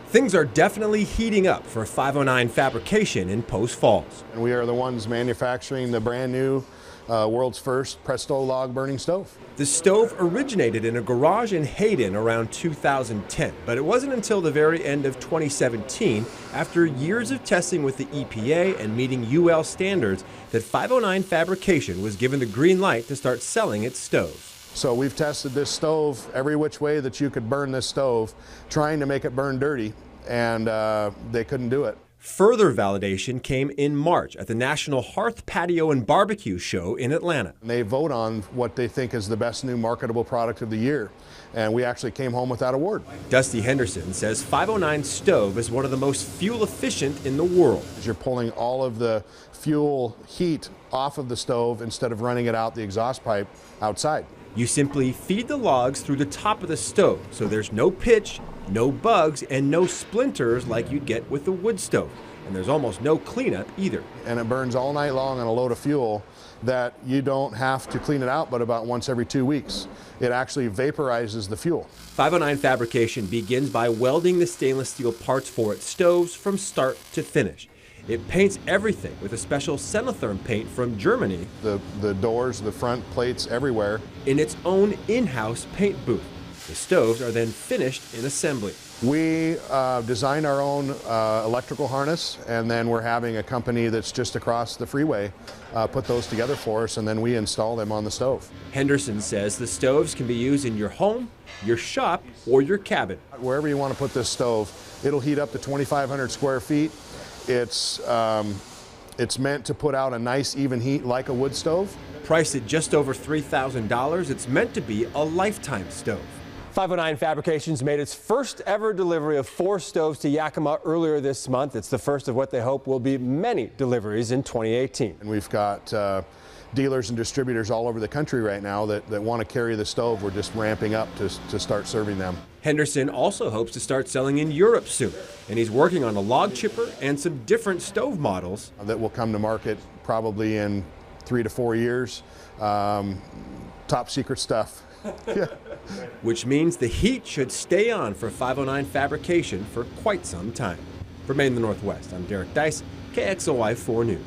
Things are definitely heating up for 509 Fabrication in Post Falls. And we are the ones manufacturing the brand new world's first Presto log burning stove. The stove originated in a garage in Hayden around 2010, but it wasn't until the very end of 2017, after years of testing with the EPA and meeting UL standards, that 509 Fabrication was given the green light to start selling its stoves. So we've tested this stove every which way that you could burn this stove, trying to make it burn dirty, and they couldn't do it. Further validation came in March at the National Hearth Patio and Barbecue Show in Atlanta. They vote on what they think is the best new marketable product of the year, and we actually came home with that award. Dusty Henderson says 509 stove is one of the most fuel efficient in the world. You're pulling all of the fuel heat off of the stove instead of running it out the exhaust pipe outside. You simply feed the logs through the top of the stove, so there's no pitch, no bugs, and no splinters like you'd get with a wood stove. And there's almost no cleanup either. And it burns all night long on a load of fuel that you don't have to clean it out but about once every 2 weeks. It actually vaporizes the fuel. 509 Fabrication begins by welding the stainless steel parts for its stoves from start to finish. It paints everything with a special Senotherm paint from Germany. The doors, the front plates, everywhere. In its own in-house paint booth. The stoves are then finished in assembly. We design our own electrical harness, and then we're having a company that's just across the freeway put those together for us, and then we install them on the stove. Henderson says the stoves can be used in your home, your shop, or your cabin. Wherever you want to put this stove, it'll heat up to 2,500 square feet. It's meant to put out a nice even heat like a wood stove. Priced at just over $3,000, it's meant to be a lifetime stove. 509 Fabrications made its first ever delivery of 4 stoves to Yakima earlier this month. It's the first of what they hope will be many deliveries in 2018. And we've got dealers and distributors all over the country right now that want to carry the stove. We're just ramping up to start serving them. Henderson also hopes to start selling in Europe soon, and he's working on a log chipper and some different stove models that will come to market probably in 3 to 4 years. Top secret stuff. Which means the heat should stay on for 509 Fabrication for quite some time. For Maine and the Northwest, I'm Derek Dice, KXLY 4 News.